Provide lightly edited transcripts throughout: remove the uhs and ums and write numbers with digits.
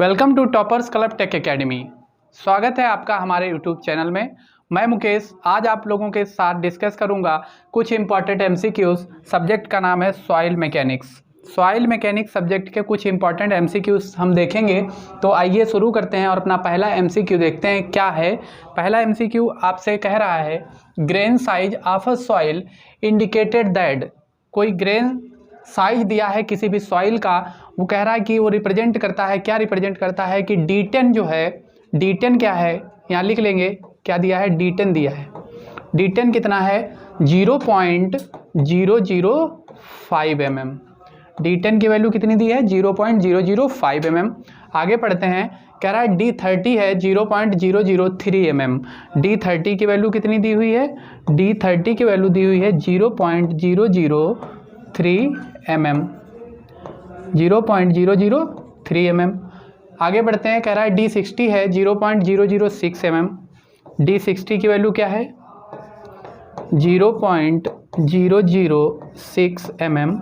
Welcome to toppers club tech academy. स्वागत है आपका हमारे यूट्यूब चैनल में। मैं मुकेश आज आप लोगों के साथ डिस्कस करूंगा कुछ इंपॉर्टेंट एमसीक्यूज। सब्जेक्ट का नाम है soil mechanics. Soil mechanics subject के कुछ इंपॉर्टेंट एमसीक्यूज हम देखेंगे। तो आइए शुरू करते हैं और अपना पहला एमसीक्यू देखते हैं क्या है। पहला एमसीक्यू आपसे कह रहा है grain size of a soil indicated that. कोई ग्रेन साइज दिया है किसी भी सॉइल का, वो कह रहा है कि वो रिप्रेजेंट करता है, क्या रिप्रेजेंट करता है कि D10 जो है, D10 क्या है यहाँ लिख लेंगे। क्या दिया है? D10 दिया है। D10 कितना है? 0.005 mm। D10 की वैल्यू कितनी दी है? 0.005 mm। आगे पढ़ते हैं, कह रहा है D30 है 0.003 mm। D30 की वैल्यू कितनी दी हुई है? D30 की वैल्यू दी हुई है 0.003 mm। 0.003 mm। आगे बढ़ते हैं, कह रहा है D60 है 0.006 mm। D60 की वैल्यू क्या है? 0.006 mm।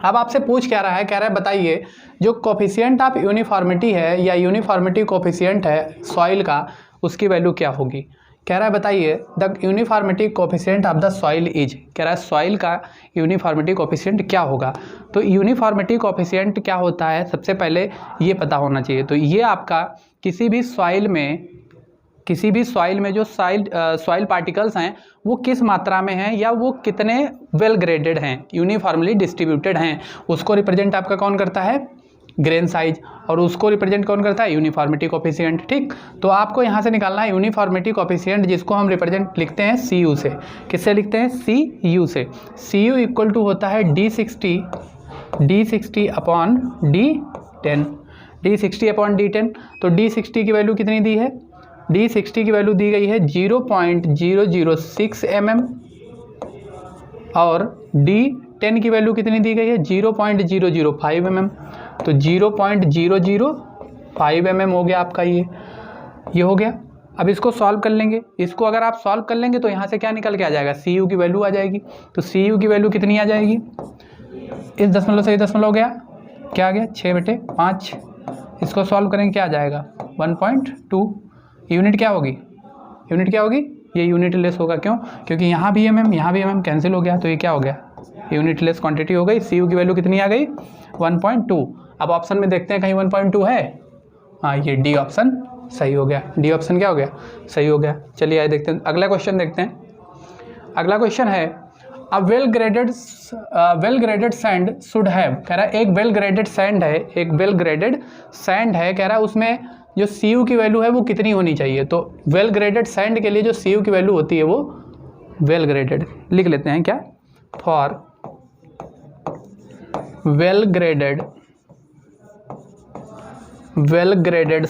अब आपसे पूछ क्या रहा है? कह रहा है बताइए जो कोफिशिएंट ऑफ यूनिफॉर्मिटी है या यूनिफॉर्मिटी कोफिशिएंट है सॉइल का, उसकी वैल्यू क्या होगी। कह रहा है बताइए the uniformity coefficient of the soil is. कह रहा है सॉइल का यूनिफॉर्मिटी कोफिशिएंट क्या होगा। तो यूनिफॉर्मिटी कोफिशिएंट क्या होता है सबसे पहले ये पता होना चाहिए। तो ये आपका किसी भी सॉइल में जो सॉइल पार्टिकल्स हैं वो किस मात्रा में हैं या वो कितने वेल ग्रेडेड हैं, यूनिफॉर्मली डिस्ट्रीब्यूटेड हैं, उसको रिप्रेजेंट आपका कौन करता है? Grain size. और उसको रिप्रेजेंट कौन करता है? Uniformity coefficient. ठीक, तो आपको यहाँ से निकालना है यूनिफॉर्मिटी कोफिशिएंट, जिसको हम रिप्रेजेंट लिखते हैं CU से। किससे लिखते हैं? CU से। CU इक्वल टू होता है D60 upon D10। D60 upon D10। तो D60 की वैल्यू कितनी दी है? D60 की वैल्यू दी गई है 0.006 mm और D10 की वैल्यू कितनी दी गई है? 0.005 mm। तो 0.005 mm हो गया आपका ये हो गया। अब इसको सॉल्व कर लेंगे। इसको अगर आप सॉल्व कर लेंगे तो यहाँ से क्या निकल के आ जाएगा? CU की वैल्यू आ जाएगी। तो CU की वैल्यू कितनी आ जाएगी? इस दशमलव से ये दशमलव गया, क्या आ गया? 6/5। इसको सॉल्व करेंगे क्या आ जाएगा? 1.2। यूनिट क्या होगी? ये यूनिट लेस होगा। क्यों? क्योंकि यहाँ भी mm कैंसिल हो गया, तो ये क्या हो गया? यूनिट लेस क्वांटिटी हो गई। CU की वैल्यू कितनी आ गई? 1.2। अब ऑप्शन में देखते हैं कहीं 1.2 है? हाँ, ये D ऑप्शन सही हो गया। D ऑप्शन क्या हो गया? सही हो गया। चलिए आइए देखते हैं अगला क्वेश्चन देखते हैं। अगला क्वेश्चन है a well graded sand should have. कह रहा है एक वेल ग्रेडेड सैंड है, कह रहा है उसमें जो CU की वैल्यू है वो कितनी होनी चाहिए। तो वेल ग्रेडेड सैंड के लिए जो CU की वैल्यू होती है वो वेल ग्रेडेड लिख लेते हैं। क्या? फॉर वेल ग्रेडेड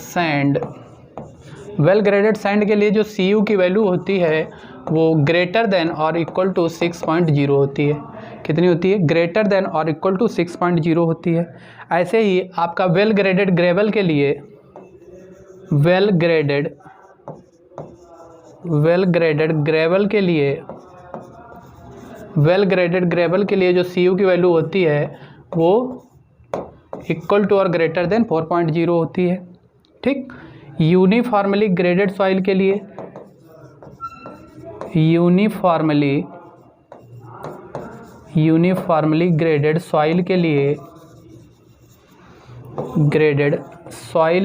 सैंड के लिए जो CU की वैल्यू होती है वो ग्रेटर देन और इक्वल टू 6.0 होती है। कितनी होती है? ग्रेटर देन और इक्वल टू 6.0 होती है। ऐसे ही आपका वेल ग्रेडेड ग्रेवल के लिए जो CU की वैल्यू होती है वो इक्वल टू और ग्रेटर देन 4.0 होती है। ठीक, यूनिफॉर्मली ग्रेडेड सॉइल के लिए यूनिफॉर्मली ग्रेडेड सॉइल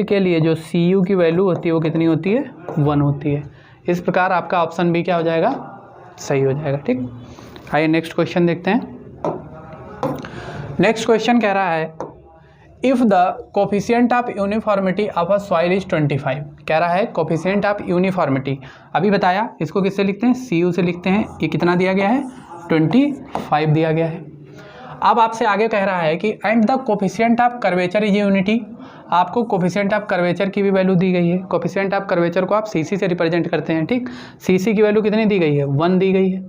के लिए जो CU की वैल्यू होती है वो कितनी होती है? 1 होती है। इस प्रकार आपका ऑप्शन भी क्या हो जाएगा? सही हो जाएगा। ठीक, आइए नेक्स्ट क्वेश्चन देखते हैं। नेक्स्ट क्वेश्चन कह रहा है if the coefficient of uniformity of a soil is 25। कह रहा है कोफिशिएंट ऑफ यूनिफॉर्मिटी, अभी बताया इसको किससे लिखते हैं? CU से लिखते हैं। ये कितना दिया गया है? 25 दिया गया है। अब आपसे आगे कह रहा है कि and the coefficient of curvature is unity. आपको कोफिशिएंट ऑफ कर्वेचर की भी वैल्यू दी गई है। कोफिशिएंट ऑफ कर्वेचर को आप CC से रिप्रेजेंट करते हैं। ठीक, CC की वैल्यू कितनी दी गई है? 1 दी गई है।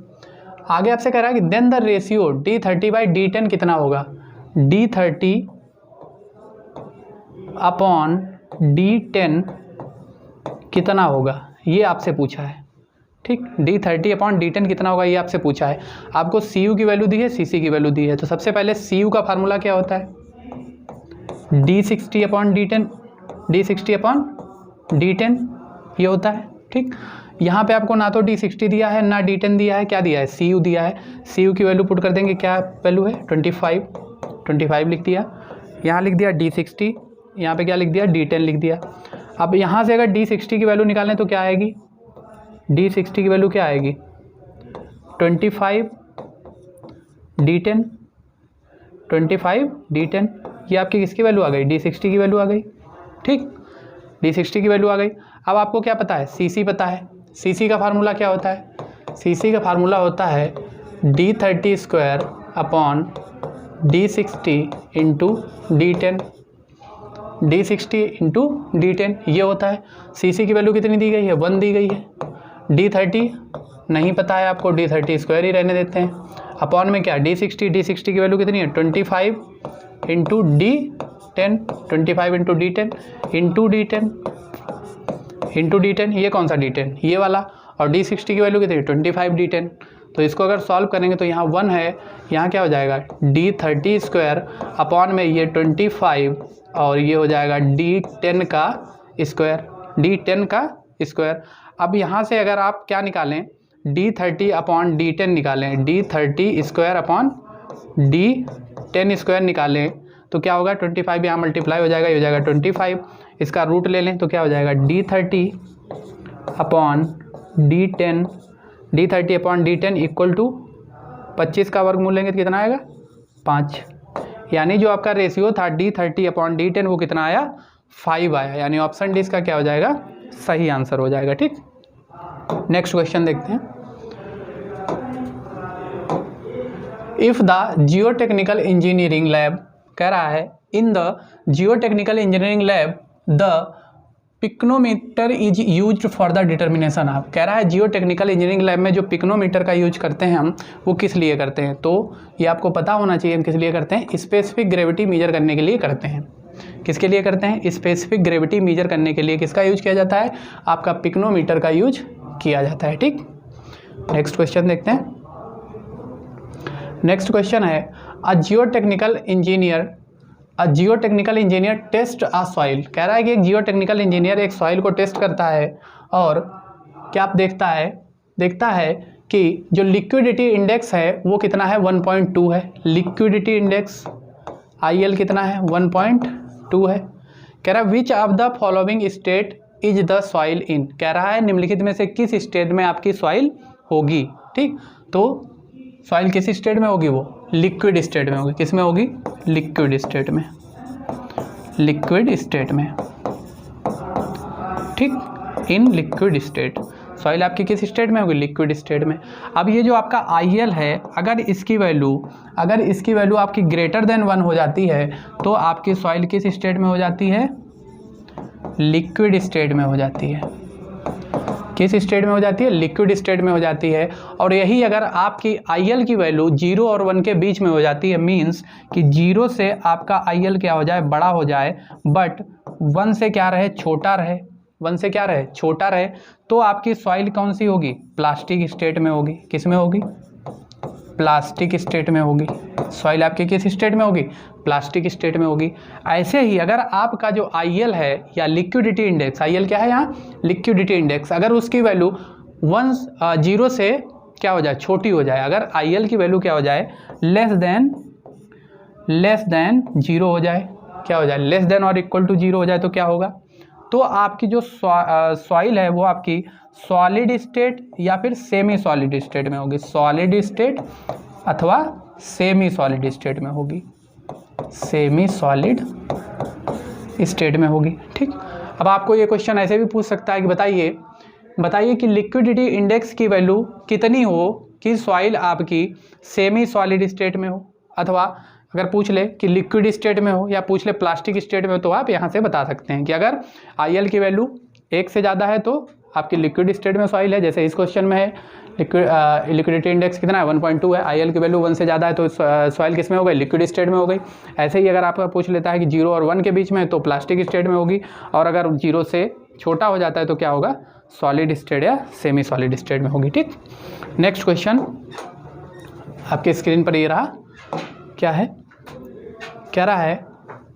आगे आपसे कह रहा है कि देन द रेशियो D30/D10 कितना होगा? D30 अपॉन D10 कितना होगा, ये आपसे पूछा है। ठीक, D30 अपॉन D10 कितना होगा ये आपसे पूछा है। आपको CU की वैल्यू दी है, CC की वैल्यू दी है। तो सबसे पहले CU का फार्मूला क्या होता है? D60 upon D10, D60 upon D10 ये होता है। ठीक, यहाँ पे आपको ना तो D60 दिया है ना D10 दिया है, क्या दिया है, CU दिया है। CU की वैल्यू पुट कर देंगे, क्या वैल्यू है 25 लिख दिया, यहाँ लिख दिया D60, यहाँ पे क्या लिख दिया D10 लिख दिया। अब यहाँ से अगर D60 की वैल्यू निकालें तो क्या आएगी, D60 की वैल्यू क्या आएगी 25 D10, 25 D10, ये आपकी किसकी वैल्यू आ गई, D60 की वैल्यू आ गई। ठीक, D60 की वैल्यू आ गई। अब आपको क्या पता है, CC पता है। CC का फार्मूला क्या होता है, CC का फार्मूला होता है D30 square upon D60 into D10, D60 into D10 ये होता है। CC की वैल्यू कितनी दी गई है, 1 दी गई है। D30 नहीं पता है आपको, D30 स्क्वायर ही रहने देते हैं। अपॉन में क्या, D60 की वैल्यू कितनी है 25 into D10, 25 into D10 into D10, ये कौन सा D10, ये वाला। और D60 की वैल्यू कितनी है 25 D10। तो इसको अगर सॉल्व करेंगे तो यहाँ 1 है, यहाँ क्या हो जाएगा D30 स्क्वायर अपॉन में ये 25 और ये हो जाएगा D10 का स्क्वायर। अब यहाँ से अगर आप क्या निकालें, D30 अपॉन D10 निकालें, D30 square upon D10 square निकालें तो क्या होगा, 25 यहाँ मल्टीप्लाई हो जाएगा, ये हो जाएगा 25, इसका रूट ले लें तो क्या हो जाएगा D30 upon D10 equal to 25 का वर्गमूल लेंगे तो कितना आएगा 5। यानी जो आपका रेशियो था D30 अपॉन D10 वो कितना आया 5 आया, यानी ऑप्शन डी इसका क्या हो जाएगा, सही आंसर हो जाएगा। ठीक, नेक्स्ट क्वेश्चन देखते हैं। If the geotechnical engineering lab, कह रहा है in the geotechnical engineering lab the pycnometer is used for the determination of, कह रहा है जियोटेक्निकल इंजीनियरिंग लैब में जो पिक्नोमीटर का यूज करते हैं हम, वो किस लिए करते हैं। तो ये आपको पता होना चाहिए हम किस लिए करते हैं, स्पेसिफिक ग्रेविटी मेजर करने के लिए करते हैं। किसके लिए करते हैं, स्पेसिफिक ग्रेविटी मेजर करने के लिए किसका यूज किया जाता है, आपका पिक्नोमीटर का यूज किया जाता है। ठीक, नेक्स्ट क्वेश्चन देखते हैं। नेक्स्ट क्वेश्चन है a geotechnical engineer test a soil, कह रहा है कि एक जियोटेक्निकल इंजीनियर एक सॉइल को टेस्ट करता है और क्या देखता है कि जो लिक्विडिटी इंडेक्स है वो कितना है 1.2 है। लिक्विडिटी इंडेक्स IL कितना है 1.2 है। कह रहा है which of the following state is the soil in, कह रहा है निम्नलिखित में से किस स्टेट में आपकी सॉइल होगी। ठीक, तो सॉइल किस स्टेट में होगी, वो लिक्विड स्टेट में होगी। किस में होगी, लिक्विड स्टेट में। ठीक, इन लिक्विड स्टेट सॉइल आपकी किस स्टेट में होगी, लिक्विड स्टेट में। अब ये जो आपका IL है, अगर इसकी वैल्यू आपकी ग्रेटर देन 1 हो जाती है तो आपकी सॉइल किस स्टेट में हो जाती है, लिक्विड स्टेट में हो जाती है। किस स्टेट में हो जाती है, लिक्विड स्टेट में हो जाती है। और यही अगर आपकी IL की वैल्यू 0 और 1 के बीच में हो जाती है, मीन्स कि 0 से आपका IL क्या हो जाए, बड़ा हो जाए, बट 1 से क्या रहे, छोटा रहे, 1 से क्या रहे, छोटा रहे, तो आपकी सॉइल कौन सी होगी, प्लास्टिक स्टेट में होगी। किस में होगी, प्लास्टिक स्टेट में होगी। सॉइल आपकी किस स्टेट में होगी, प्लास्टिक स्टेट में होगी। ऐसे ही अगर आपका जो IL है या लिक्विडिटी इंडेक्स, IL क्या है यहाँ, लिक्विडिटी इंडेक्स, अगर उसकी वैल्यू 0 से क्या हो जाए, छोटी हो जाए, अगर IL की वैल्यू क्या हो जाए, लेस देन 0 हो जाए, क्या हो जाए, लेस देन और इक्वल टू 0 हो जाए, तो क्या होगा, तो आपकी जो सॉइल है वो आपकी सॉलिड स्टेट या फिर सेमी सॉलिड स्टेट में होगी। सॉलिड स्टेट अथवा सेमी सॉलिड स्टेट में होगी, सेमी सॉलिड स्टेट में होगी। ठीक, अब आपको ये क्वेश्चन ऐसे भी पूछ सकता है कि बताइए कि लिक्विडिटी इंडेक्स की वैल्यू कितनी हो कि सॉइल आपकी सेमी सॉलिड स्टेट में हो, अथवा अगर पूछ ले कि लिक्विड स्टेट में हो या पूछ ले प्लास्टिक स्टेट में हो, तो आप यहाँ से बता सकते हैं कि अगर IL की वैल्यू 1 से ज़्यादा है तो आपकी लिक्विड स्टेट में सॉइल है। जैसे इस क्वेश्चन में है लिक्विडिटी इंडेक्स कितना है 1.2 है, IL की वैल्यू 1 से ज़्यादा है तो सॉइल किस में हो गई, लिक्विड स्टेट में हो गई। ऐसे ही अगर आपका पूछ लेता है कि 0 और 1 के बीच में है तो प्लास्टिक स्टेट में होगी, और अगर 0 से छोटा हो जाता है तो क्या होगा, सॉलिड स्टेट या सेमी सॉलिड स्टेट में होगी। ठीक, नेक्स्ट क्वेश्चन आपके स्क्रीन पर ये रहा, क्या है, कह रहा है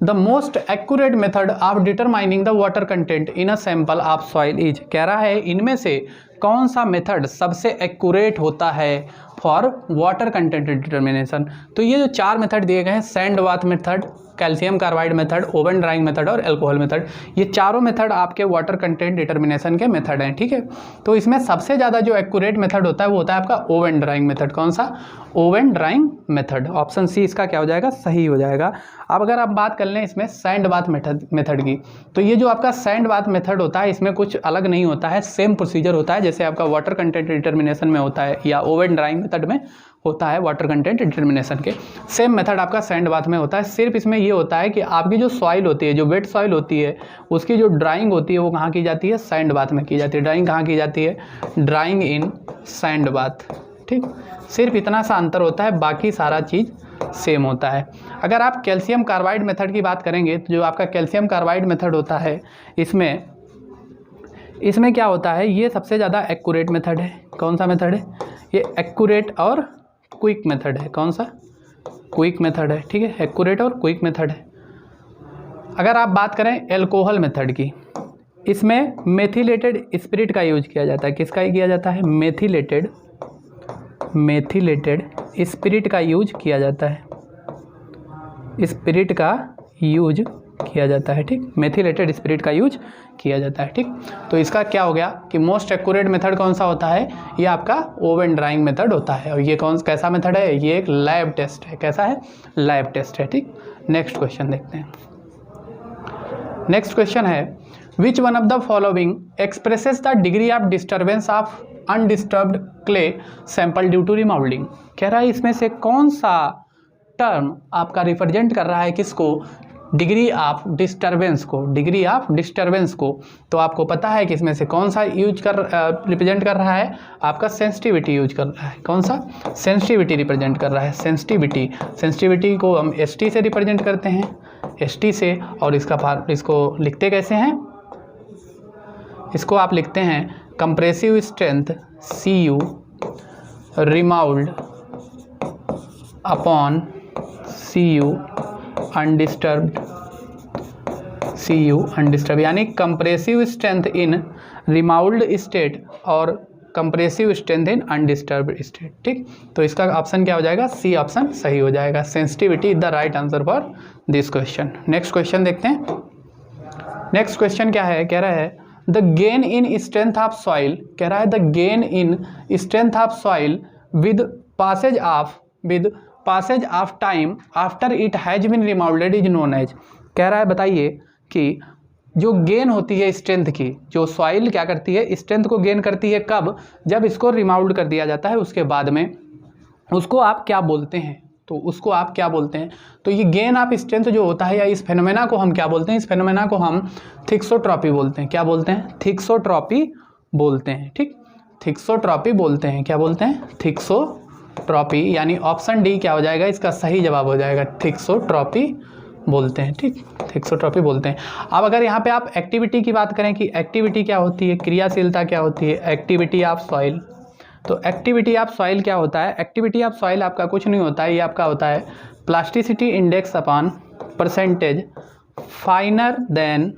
the most accurate method of determining the water content in a sample of soil is, कह रहा है इनमें से कौन सा मेथड सबसे एक्यूरेट होता है फॉर वाटर कंटेंट डिटर्मिनेशन। तो ये जो 4 मेथड दिए गए हैं, sand bath method, calcium carbide method, oven drying method और एल्कोहल मेथड, ये चारों मेथड आपके वाटर कंटेंट डिटर्मिनेशन के मेथड हैं, ठीक है। तो इसमें सबसे ज़्यादा जो एक्यूरेट मेथड होता है वो होता है आपका ओवन ड्राइंग मेथड। कौन सा? Oven drying method. Option C इसका क्या हो जाएगा? सही हो जाएगा। अब अगर आप बात कर लें इसमें सैंड बाथ मेथड की, तो ये जो आपका सैंड बाथ मेथड होता है इसमें कुछ अलग नहीं होता है, सेम प्रोसीजर होता है जैसे आपका वाटर कंटेंट डिटर्मिनेशन में होता है या ओवन ड्राइंग मेथड में होता है। वाटर कंटेंट डिटर्मिनेशन के सेम मेथड आपका सैंड बाथ में होता है। सिर्फ इसमें ये होता है कि आपकी जो सॉइल होती है, जो वेट सॉइल होती है, उसकी जो ड्राइंग होती है वो कहाँ की जाती है? सैंड बाथ में की जाती है। ड्राइंग कहाँ की जाती है? ड्राइंग इन सैंड बाथ, ठीक। सिर्फ इतना सा अंतर होता है, बाकी सारा चीज़ सेम होता है। अगर आप कैल्शियम कार्बाइड मेथड की बात करेंगे तो जो आपका कैल्शियम कार्बाइड मेथड होता है इसमें क्या होता है? ये सबसे ज़्यादा एक्यूरेट मेथड है। कौन सा मेथड है? ये एक्यूरेट और क्विक मेथड है। कौन सा? क्विक मेथड है, ठीक है। एक्यूरेट और क्विक मेथड है। अगर आप बात करें एल्कोहल मेथड की, इसमें मेथिलेटेड स्पिरिट का यूज किया जाता है। किसका किया जाता है? मेथिलेटेड स्पिरिट का यूज किया जाता है। स्पिरिट का यूज किया जाता है, ठीक। मेथिलेटेड स्पिरिट का यूज किया जाता है, ठीक। तो इसका क्या हो गया कि मोस्ट एक्यूरेट मेथड कौन सा होता है? ये आपका ओवन ड्राइंग मेथड होता है। और ये कैसा मेथड है? ये एक लैब टेस्ट है। कैसा है? लैब टेस्ट है, ठीक। नेक्स्ट क्वेश्चन देखते हैं। नेक्स्ट क्वेश्चन है which one of the following expresses the degree of disturbance of undisturbed clay sample due to remoulding. कह रहा है इसमें से कौन सा टर्म आपका रिप्रेजेंट कर रहा है किसको? डिग्री ऑफ डिस्टर्बेंस को। डिग्री ऑफ डिस्टर्बेंस को तो आपको पता है कि इसमें से कौन सा रिप्रेजेंट कर रहा है? आपका सेंसिटिविटी यूज कर रहा है। कौन सा? सेंसिटिविटी रिप्रेजेंट कर रहा है। सेंसिटिविटी को हम ST से रिप्रेजेंट करते हैं, ST से। और इसको लिखते कैसे हैं? इसको आप लिखते हैं compressive strength CU remould upon CU undisturbed, यानी compressive strength in remould state और compressive strength in undisturbed state, ठीक। तो इसका ऑप्शन क्या हो जाएगा? सी ऑप्शन सही हो जाएगा। Sensitivity is the right answer for this question. Next question देखते हैं। नेक्स्ट क्वेश्चन क्या है? कह रहा है the gain in strength of soil. कह रहा है the gain in strength of soil with passage of time after it has been remoulded is known as. कह रहा है बताइए कि जो गेन होती है स्ट्रेंथ की, जो सॉइल क्या करती है? स्ट्रेंथ को गेन करती है कब? जब इसको रिमाउल्ड कर दिया जाता है उसके बाद में, उसको आप क्या बोलते हैं? तो उसको आप क्या बोलते हैं? तो ये गेन ऑफ स्ट्रेंथ जो होता है या इस फेनोमेना को हम क्या बोलते हैं? इस फेनोमेना को हम थिक्सोट्रॉपी बोलते हैं। क्या बोलते हैं? थिक्सोट्रॉपी बोलते हैं, ठीक। थिक्सोट्रॉपी बोलते हैं। क्या बोलते हैं? थिक्सोट्रॉपी। यानी ऑप्शन डी क्या हो जाएगा? इसका सही जवाब हो जाएगा। थिक्सोट्रॉपी बोलते हैं, ठीक। थिक्सोट्रॉपी बोलते हैं। अब अगर यहाँ पे आप एक्टिविटी की बात करें कि एक्टिविटी क्या होती है, क्रियाशीलता क्या होती है, एक्टिविटी ऑफ सॉइल, तो एक्टिविटी ऑफ सॉइल क्या होता है? एक्टिविटी ऑफ सॉइल आपका कुछ नहीं होता है, ये आपका होता है plasticity index upon percentage finer than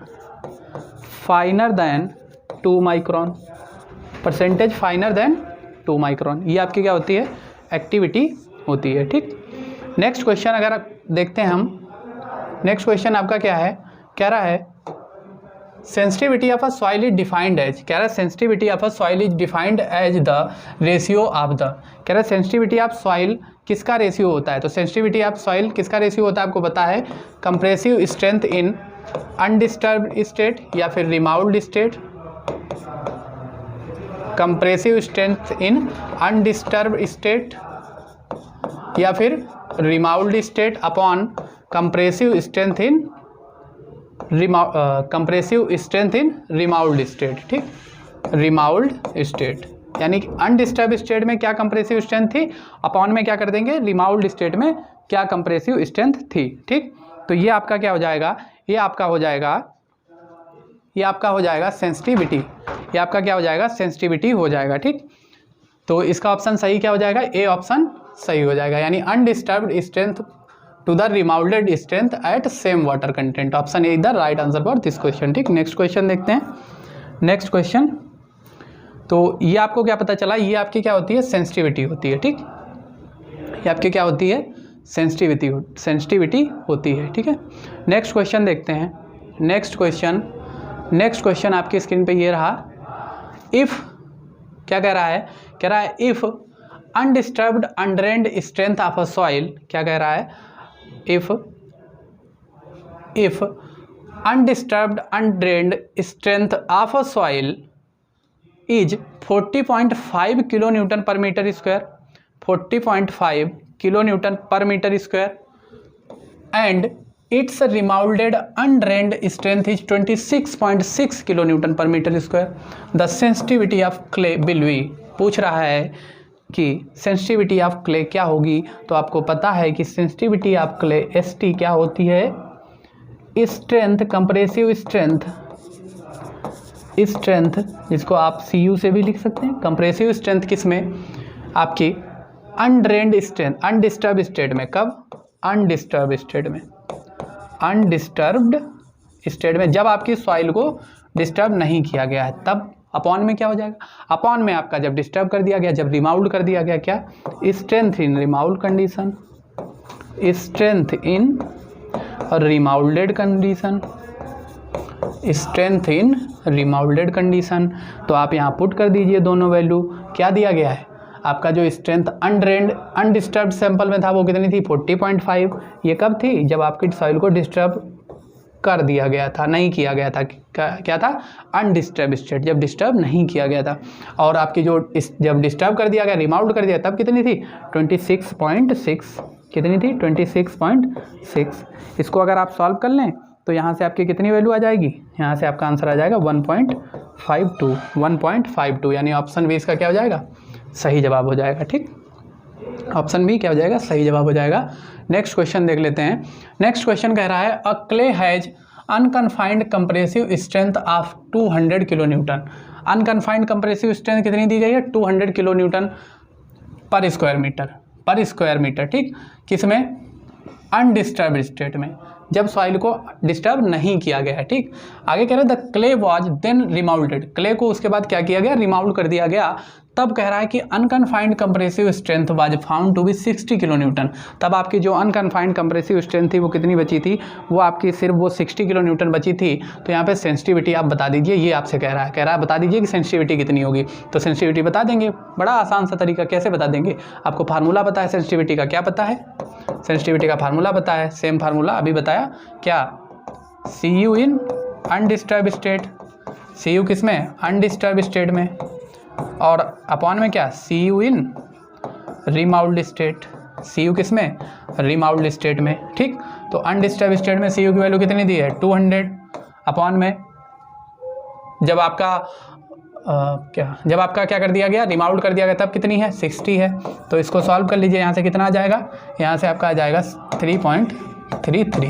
2 micron, percentage finer than 2 micron. ये आपकी क्या होती है? एक्टिविटी होती है, ठीक। नेक्स्ट क्वेश्चन अगर आप देखते हैं हम, नेक्स्ट क्वेश्चन आपका क्या है? कह रहा है sensitivity of a soil is defined as. कह रहा है sensitivity of a soil is defined as the ratio of the. कह रहा है सेंसिटिविटी ऑफ सॉइल किसका रेशियो होता है? तो सेंसिटिविटी ऑफ सॉइल किसका रेशियो होता है? आपको पता है compressive strength in undisturbed state या फिर remould state, compressive strength in undisturbed state या फिर remould state upon compressive strength in remould state, ठीक। रिमाउल्ड स्टेट यानी कि अनडिस्टर्ब स्टेट में क्या कंप्रेसिव स्ट्रेंथ थी, अपॉन में क्या कर देंगे? रिमाउल्ड स्टेट में क्या कंप्रेसिव स्ट्रेंथ थी, ठीक। तो ये आपका क्या हो जाएगा? ये आपका हो जाएगा सेंसिटिविटी। ये आपका क्या हो जाएगा? सेंसिटिविटी हो जाएगा, ठीक। तो इसका ऑप्शन सही क्या हो जाएगा? ए ऑप्शन सही हो जाएगा। यानी undisturbed strength to the remoulded strength at same water content. Option A is the right answer for this question. ठीक, नेक्स्ट क्वेश्चन देखते हैं। नेक्स्ट क्वेश्चन, तो ये आपको क्या पता चला, ये आपकी क्या होती है, सेंसिटिविटी होती है। ठीक, ये आपकी क्या होती है, सेंसिटिविटी होती है। ठीक है, नेक्स्ट क्वेश्चन देखते हैं। नेक्स्ट क्वेश्चन आपकी स्क्रीन पे ये रहा। इफ़ क्या कह रहा है, कह रहा है if undisturbed undrained strength of a soil, क्या कह रहा है, if undisturbed undrained strength of a soil is 40.5 kilo newton per metre square, 40.5 kilo newton per metre square, and its remoulded undrained strength is 26.6 kilo newton per metre square, the sensitivity of clay will be. पूछ रहा है कि sensitivity of clay क्या होगी, तो आपको पता है कि सेंसिटिविटी ऑफ क्ले ST क्या होती है, स्ट्रेंथ, कंप्रेसिव स्ट्रेंथ, जिसको आप CU से भी लिख सकते हैं। कंप्रेसिव स्ट्रेंथ किस में, आपकी अनड्रेन्ड स्ट्रेंथ, अनडिस्टर्ब स्टेट में। कब, अनडिस्टर्ब स्टेट में, जब आपकी सॉइल को डिस्टर्ब नहीं किया गया है, तब अपॉन में क्या हो जाएगा, अपॉन में आपका जब डिस्टर्ब कर दिया गया, जब रिमाउल्ड कर दिया गया, क्या, strength in remould condition, strength in remoulded condition, strength in remoulded condition. तो आप यहाँ पुट कर दीजिए दोनों वैल्यू। क्या दिया गया है, आपका जो स्ट्रेंथ अनड्रेन्ड अनडिस्टर्ब्ड सैंपल में था वो कितनी थी, 40.5। ये कब थी, जब आपकी सॉइल को डिस्टर्ब कर दिया गया था, नहीं किया गया था। क्या था, अनडिस्टर्ब स्टेट, जब डिस्टर्ब नहीं किया गया था। और आपकी जो जब डिस्टर्ब कर दिया गया, रिमाउल्ड कर दिया, तब कितनी थी, 26.6। कितनी थी, 26.6। इसको अगर आप सॉल्व कर लें तो यहाँ से आपकी कितनी वैल्यू आ जाएगी, यहाँ से आपका आंसर आ जाएगा 1.52, यानी ऑप्शन बी इसका क्या हो जाएगा, सही जवाब हो जाएगा। ठीक, ऑप्शन बी क्या हो जाएगा, सही जवाब हो जाएगा। नेक्स्ट क्वेश्चन देख लेते हैं। नेक्स्ट क्वेश्चन कह रहा है a clay has unconfined compressive strength of 200 kilo newton. Unconfined compressive strength कितनी दी गई है, 200 kilo newton per square metre. ठीक, किसमें, अनडिस्टर्ब्ड स्टेट में, जब सॉइल को डिस्टर्ब नहीं किया गया है। ठीक, आगे कह रहे हैं the clay was then remoulded, clay को उसके बाद क्या किया गया, रिमाउल्ड कर दिया गया। तब कह रहा है कि unconfined compressive strength was found to be 60 kilo newton. तब आपकी जो अनकन्फाइंड कंप्रेसिव स्ट्रेंथ थी वो कितनी बची थी, वो आपकी सिर्फ वो 60 किलो न्यूटन बची थी। तो यहाँ पे सेंसिटिविटी आप बता दीजिए, ये आपसे कह रहा है बता दीजिए कि सेंसिटिविटी कितनी होगी। तो सेंसिटिविटी बता देंगे, बड़ा आसान सा तरीका, कैसे बता देंगे, आपको फार्मूला पता है सेंसिटिविटी का, क्या पता है, सेंसिटिविटी का फार्मूला पता है, सेम फार्मूला अभी बताया, क्या, CU इन अनडिस्टर्ब स्टेट, CU किस में, अनडिस्टर्ब स्टेट में, और अपॉन में क्या, CU इन रिमाउल्ड स्टेट, CU किस में, रिमाउल्ड स्टेट में। ठीक, तो अनडिस्टर्ब स्टेट में CU की वैल्यू कितनी दी है, 200, अपॉन में जब आपका क्या कर दिया गया, रिमाउल्ड कर दिया गया, तब कितनी है, 60 है। तो इसको सॉल्व कर लीजिए, यहाँ से कितना आ जाएगा, यहाँ से आपका आ जाएगा 3.33।